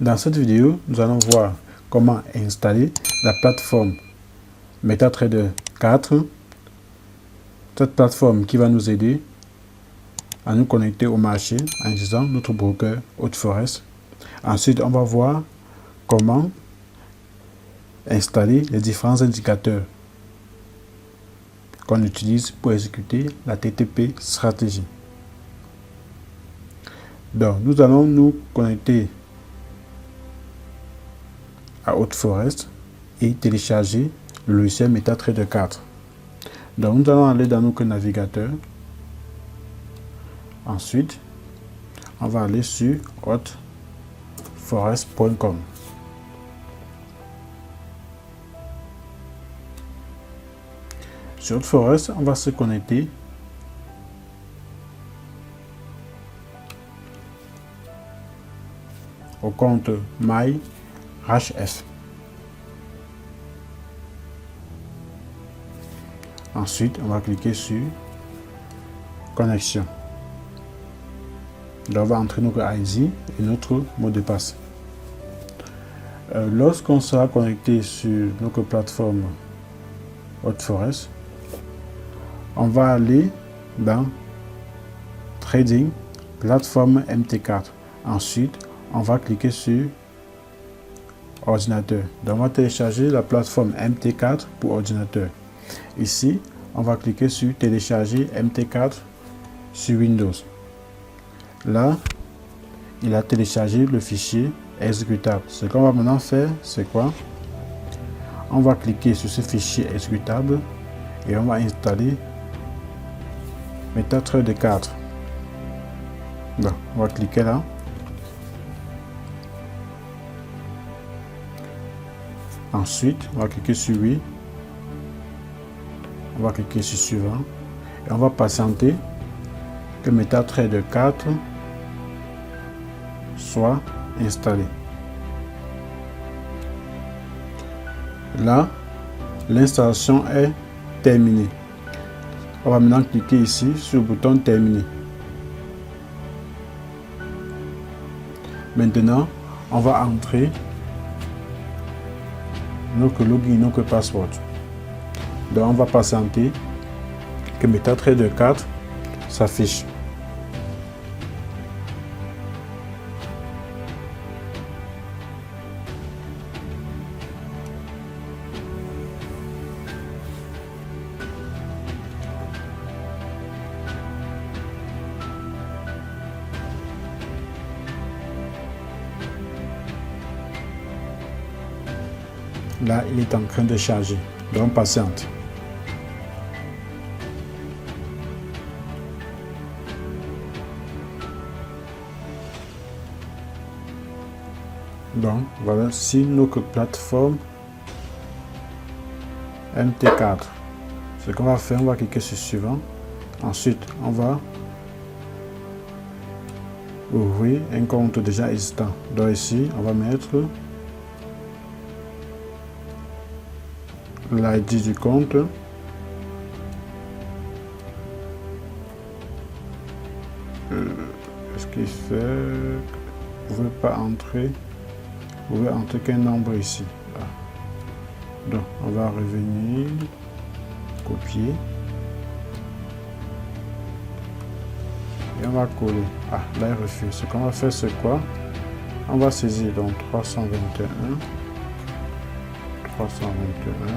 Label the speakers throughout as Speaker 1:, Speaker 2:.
Speaker 1: Dans cette vidéo, nous allons voir comment installer la plateforme MetaTrader 4. Cette plateforme qui va nous aider à nous connecter au marché en utilisant notre broker Haute Forest. Ensuite, on va voir comment installer les différents indicateurs qu'on utilise pour exécuter la TTP stratégie. Donc, nous allons nous connecter à Haute Forest et télécharger le logiciel MetaTrader 4. Donc, nous allons aller dans notre navigateur. Ensuite, on va aller sur hauteforest.com. Sur Haute Forest, on va se connecter au compte MyHF. Ensuite, on va cliquer sur connexion. Là, on va entrer notre ID et notre mot de passe. Lorsqu'on sera connecté sur notre plateforme Haute Forest, on va aller dans Trading, plateforme MT4. Ensuite, on va cliquer sur ordinateur. Donc, on va télécharger la plateforme MT4 pour ordinateur. Ici, on va cliquer sur télécharger MT4 sur Windows. Là, il a téléchargé le fichier exécutable. Ce qu'on va maintenant faire, c'est quoi? On va cliquer sur ce fichier exécutable et on va installer MetaTrader 4. Donc, on va cliquer là. Ensuite, on va cliquer sur oui. On va cliquer sur suivant. Et on va patienter que MetaTrader 4 soit installé. Là, l'installation est terminée. On va maintenant cliquer ici sur le bouton terminer. Maintenant, on va entrer notre login, notre password. Donc, on va patienter que MetaTrader 4 s'affiche. Là, il est en train de charger. Donc, patiente. Donc, voilà, si notre plateforme MT4. Ce qu'on va faire, on va cliquer sur suivant. Ensuite, on va ouvrir un compte déjà existant. Donc ici, on va mettre l'ID du compte. Est-ce qu'il fait? Vous ne pouvez pas entrer. Vous pouvez entrer qu'un nombre ici. Ah. Donc, on va revenir, copier. Et on va coller. Ah, là, il refuse. Ce qu'on va faire, c'est quoi? On va saisir donc 321. 321.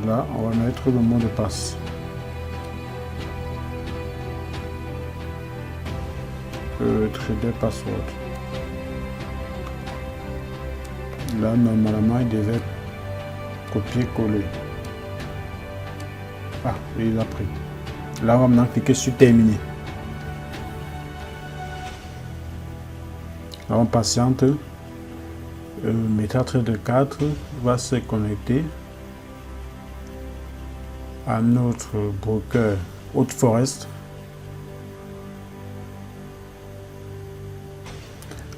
Speaker 1: Là, on va mettre le mot de passe. Trader password. Là, normalement, il devait copier-coller. Ah, il a pris. Là, on va maintenant cliquer sur terminer. Là, on patiente. MetaTrader 4 va se connecter à notre broker Haute Forest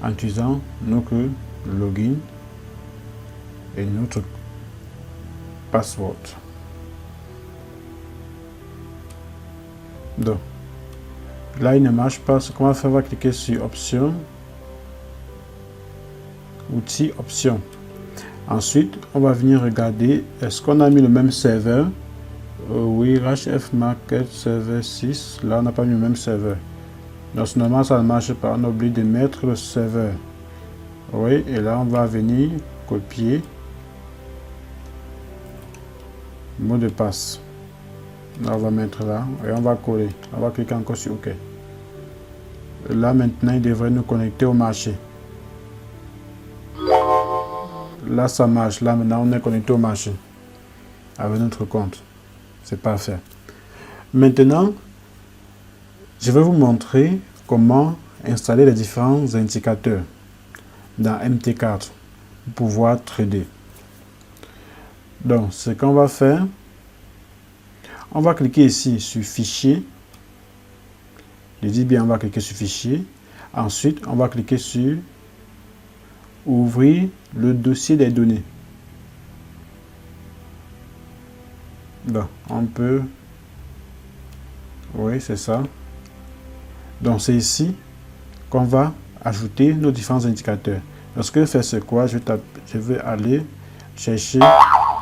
Speaker 1: en utilisant notre login et notre password. Donc, là, il ne marche pas. Ce qu'on va faire, on va cliquer sur Options, Outils, Options. Ensuite, on va venir regarder, est-ce qu'on a mis le même serveur? Oui, HF Market Server 6. Là, on n'a pas mis le même serveur. Donc, normalement, ça ne marche pas. On oublie de mettre le serveur. Oui, et là, on va venir copier le mot de passe. Là, on va mettre là et on va coller. On va cliquer encore sur OK. Là, maintenant, il devrait nous connecter au marché. Là, ça marche. Là, maintenant, on est connecté au marché avec notre compte. C'est parfait. Maintenant, je vais vous montrer comment installer les différents indicateurs dans MT4 pour pouvoir trader. Donc, ce qu'on va faire, on va cliquer ici sur Fichier. Je dis bien, on va cliquer sur Fichier. Ensuite, on va cliquer sur Ouvrir le dossier des données. Donc, on peut... Oui, c'est ça. Donc, c'est ici qu'on va ajouter nos différents indicateurs. Donc, ce que je fais, c'est quoi? Je vais aller chercher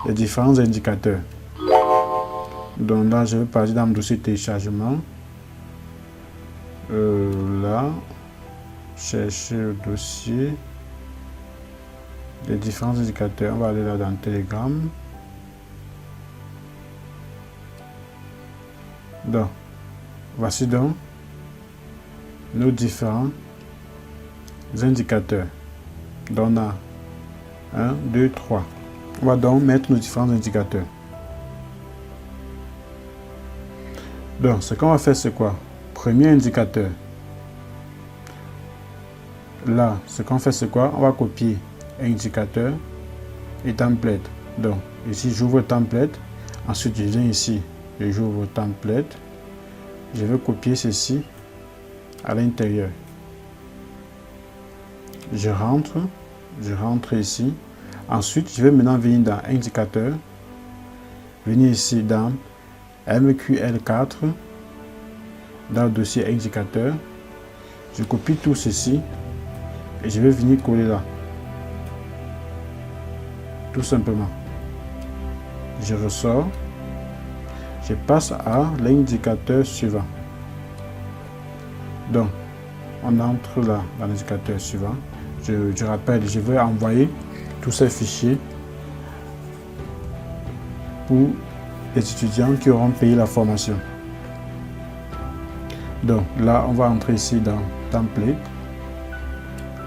Speaker 1: les différents indicateurs. Donc là, je vais passer dans le dossier téléchargement. Là, chercher le dossier. Les différents indicateurs. On va aller là dans Telegram. Donc, voici donc nos différents indicateurs. Donc, on a 1, 2, 3. On va donc mettre nos différents indicateurs. Donc, ce qu'on va faire, c'est quoi? Premier indicateur. Là, ce qu'on fait, c'est quoi? On va copier indicateur et template. Donc, ici, j'ouvre template. Ensuite, je viens ici, j'ouvre template. Je vais copier ceci à l'intérieur. Je rentre ici. Ensuite, je vais maintenant venir dans indicateur. Venir ici dans MQL4, dans le dossier indicateur. Je copie tout ceci et je vais venir coller là. Tout simplement. Je ressors. Je passe à l'indicateur suivant. Donc, on entre là dans l'indicateur suivant. Je rappelle, je vais envoyer tous ces fichiers pour les étudiants qui auront payé la formation. Donc là, on va entrer ici dans template.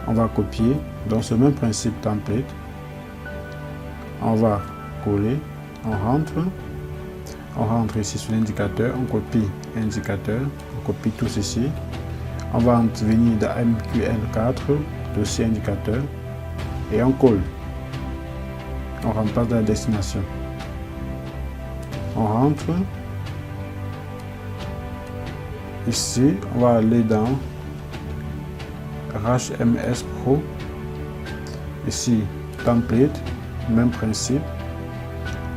Speaker 1: On va copier. Donc ce même principe template. On va coller. On rentre ici sur l'indicateur. On copie indicateur. On copie tout ceci. On va venir dans MQL4, dossier indicateur. Et on colle. On remplace la destination. On rentre. Ici, on va aller dans HMS Pro. Ici, template, même principe.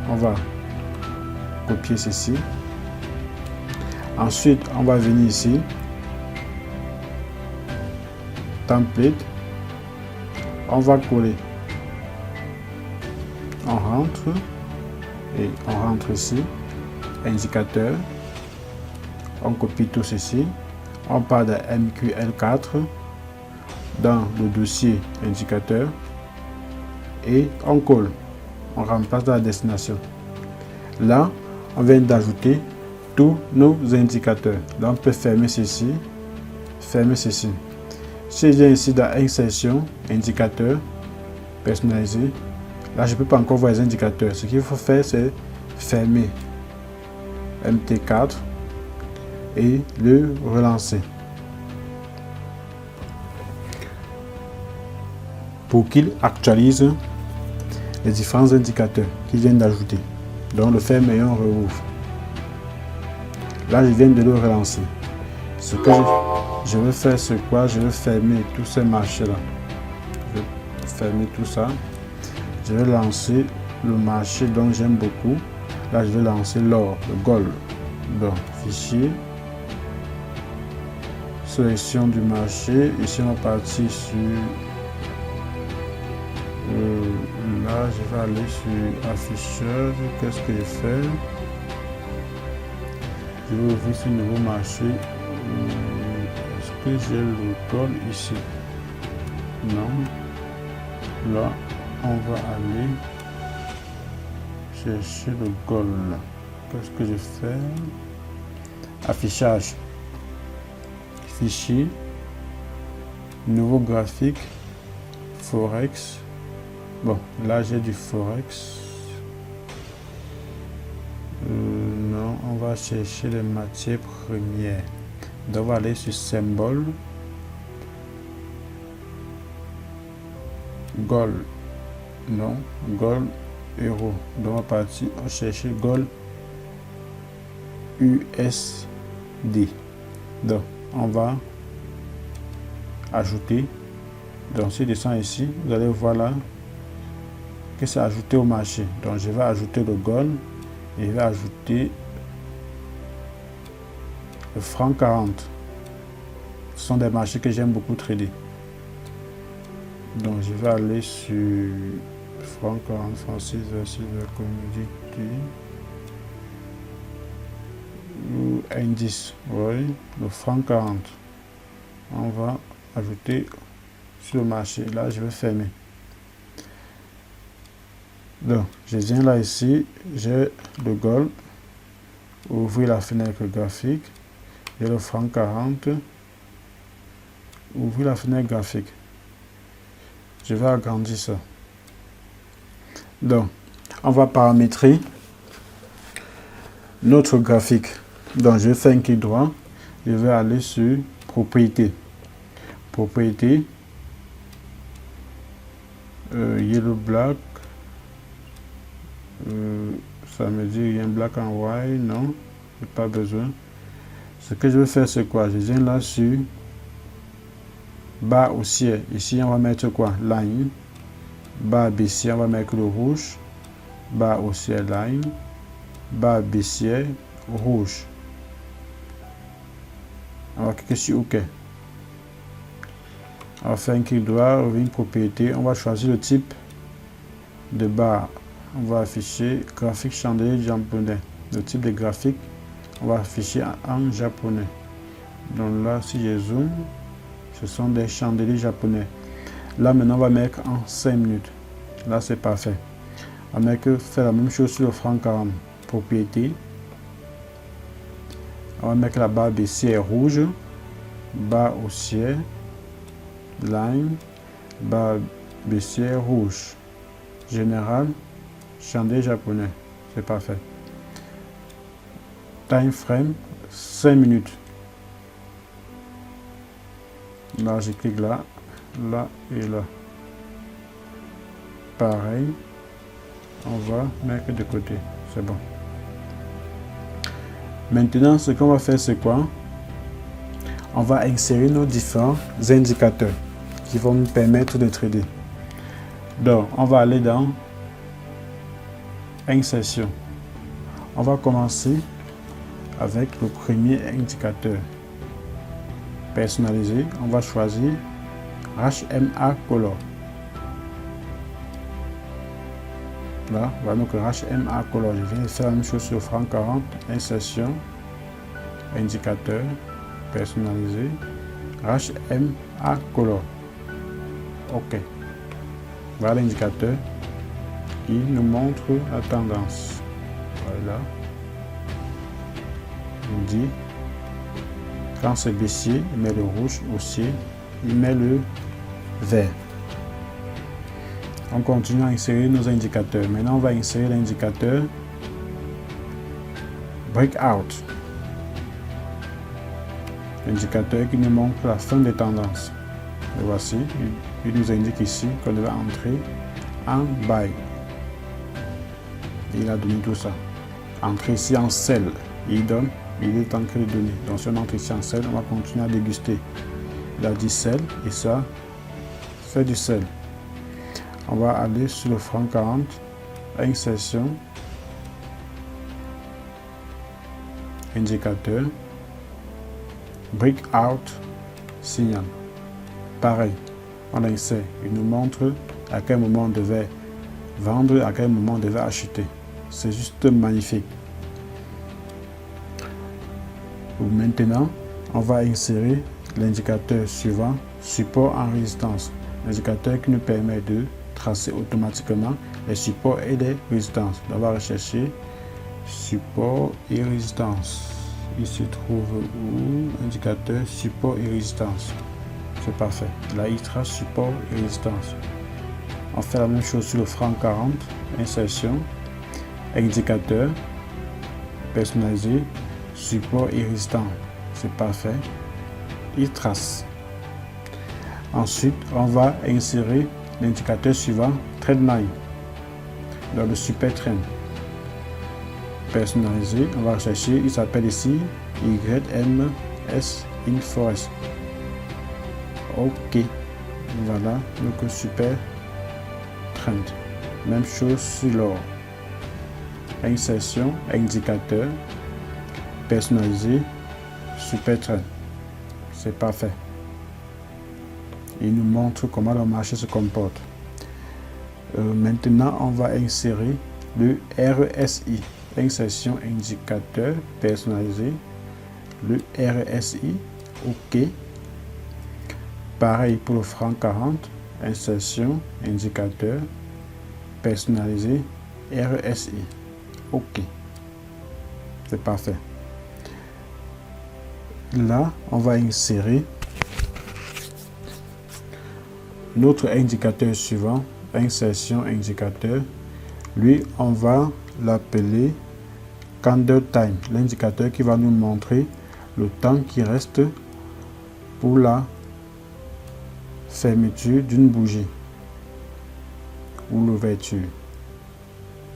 Speaker 1: On va copier ceci. Ensuite, on va venir ici. Template. On va coller. On rentre. Et on rentre ici. Indicateur. On copie tout ceci. On part de MQL4 dans le dossier indicateur et on colle. On remplace la destination. Là, on vient d'ajouter tous nos indicateurs. Là, on peut fermer ceci, fermer ceci. Si je viens ici dans Insertion, Indicateur, Personnalisé, là, je ne peux pas encore voir les indicateurs. Ce qu'il faut faire, c'est fermer MT4 et le relancer pour qu'il actualise les différents indicateurs qu'il vient d'ajouter. Donc le ferme et on rouvre. Là, je viens de le relancer. Ce que je vais faire, c'est quoi? Je vais fermer tous ces marchés là. Je vais fermer tout ça. Je vais lancer le marché dont j'aime beaucoup. Là, je vais lancer l'or, le gold. Donc, fichier, sélection du marché. Ici, on va partir sur... là, je vais aller sur affichage. Qu'est-ce que je fais? Je vais ouvrir ce nouveau marché. Est-ce que j'ai le gold ici? Non. Là, on va aller chercher le gold. Qu'est-ce que je fais? Affichage. Fichier. Nouveau graphique. Forex. Bon, là j'ai du Forex. Non, on va chercher les matières premières. Donc on va aller sur symbole. Gold. Non, gold euro. Donc on va partir, on va chercher gold USD. Donc on va ajouter. Donc si je descends ici, vous allez voir là que c'est ajouté au marché. Donc je vais ajouter le gold et je vais ajouter le franc 40. Ce sont des marchés que j'aime beaucoup trader. Donc je vais aller sur franc 40, francis versus la commodity ou indice. Oui, le franc 40. On va ajouter sur le marché. Là, je vais fermer. Donc, je viens là ici, j'ai le gold. Ouvrir la fenêtre graphique. J'ai le franc 40. Ouvrir la fenêtre graphique. Je vais agrandir ça. Donc, on va paramétrer notre graphique. Donc, je vais faire un clic droit. Je vais aller sur propriété. Propriété. Yellow black. Ça me dit rien. Black and white. Non, j'ai pas besoin. Ce que je vais faire, c'est quoi? Je viens là sur barre haussière. Ici, on va mettre quoi? Line. Barre baissière, on va mettre le rouge. Barre haussière, line. Barre baissière, rouge. On va cliquer sur OK. On va faire un clic droit, ouvrir une propriété. On va choisir le type de barre. On va afficher graphique chandelier japonais. Le type de graphique, on va afficher en japonais. Donc là, si je zoome, ce sont des chandeliers japonais. Là, maintenant, on va mettre en 5 minutes. Là, c'est parfait. On va faire la même chose sur le franc 40. Propriété. On va mettre la barre baissière rouge. Barre haussière. Line. Barre baissière rouge. Général. Chandelier japonais. C'est parfait. Time frame. 5 minutes. Là, je clique là. Là et là. Pareil. On va mettre de côté. C'est bon. Maintenant, ce qu'on va faire, c'est quoi? On va insérer nos différents indicateurs qui vont nous permettre de trader. Donc, on va aller dans Insertion. On va commencer avec le premier indicateur. Personnalisé. On va choisir HMA Color. Là, voilà donc HMA Color. Je viens faire la même chose sur franc 40. Insertion. Indicateur. Personnalisé. HMA Color. OK. Voilà l'indicateur qui nous montre la tendance. Voilà. Il dit quand c'est baissier, il met le rouge, haussier, il met le vert. On continue à insérer nos indicateurs. Maintenant, on va insérer l'indicateur Breakout. L'indicateur qui nous montre la fin des tendances. Et voici, il nous indique ici qu'on va entrer en buy. Et il a donné tout ça. Entrer ici en sell. Il est en train de donner. Donc si on entre ici en sell, on va continuer à déguster. Il a dit sell et ça fait du sell. On va aller sur le franc 40. insertion, indicateur, breakout, signal. Pareil, on insère, il nous montre à quel moment on devait vendre, à quel moment on devait acheter. C'est juste magnifique. Maintenant, on va insérer l'indicateur suivant, support en résistance. L'indicateur qui nous permet de tracer automatiquement les supports et les résistances. On va rechercher support et résistance. Il se trouve où? Indicateur support et résistance. C'est parfait. Là, il trace support et résistance. On fait la même chose sur le franc 40. Insertion, indicateur, personnalisé, support et résistance. C'est parfait. Il trace. Ensuite, on va insérer l'indicateur suivant, trendline, dans le super trend. Personnalisé, on va rechercher, il s'appelle ici YMS Inforest. Ok, voilà, donc super trend. Même chose sur l'or. Insertion, indicateur, personnalisé, super trend. C'est parfait. Il nous montre comment le marché se comporte. Maintenant, on va insérer le RSI. Insertion, indicateur, personnalisé. Le RSI. OK. Pareil pour le franc 40. Insertion, indicateur, personnalisé. RSI. OK. C'est parfait. Là, on va insérer notre indicateur suivant, insertion indicateur. Lui, on va l'appeler candle time, l'indicateur qui va nous montrer le temps qui reste pour la fermeture d'une bougie ou l'ouverture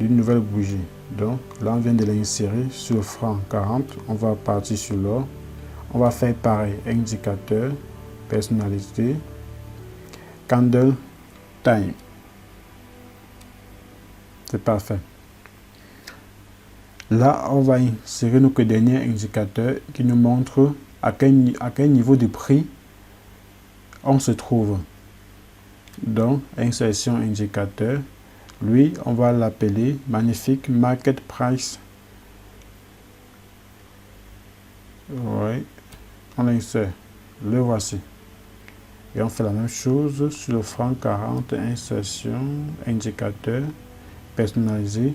Speaker 1: d'une nouvelle bougie. Donc là, on vient de l'insérer sur le franc 40. On va partir sur l'or. On va faire pareil, indicateur, personnalité, candle time. C'est parfait. Là, on va insérer notre dernier indicateur qui nous montre à quel niveau de prix on se trouve. Donc, insertion indicateur. Lui, on va l'appeler magnifique market price. Oui, on insère. Le voici. Et on fait la même chose sur le franc 40, insertion, indicateur, personnalisé,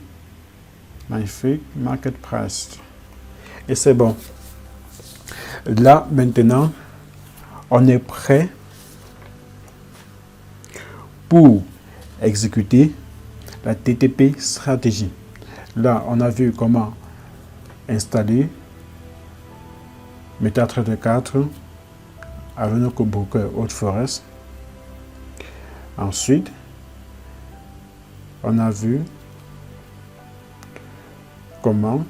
Speaker 1: magnifique, market price. Et c'est bon. Là, maintenant, on est prêt pour exécuter la TTP stratégie. Là, on a vu comment installer MetaTrader 4 avec notre broker Haute Forest. Ensuite, on a vu comment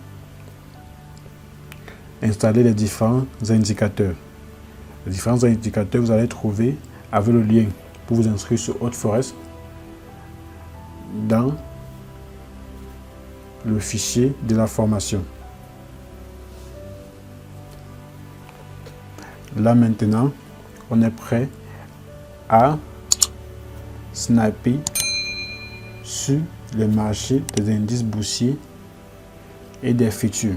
Speaker 1: installer les différents indicateurs. Les différents indicateurs, vous allez trouver avec le lien pour vous inscrire sur Haute Forest dans le fichier de la formation. Là maintenant, on est prêt à sniper sur le marché des indices boursiers et des futurs.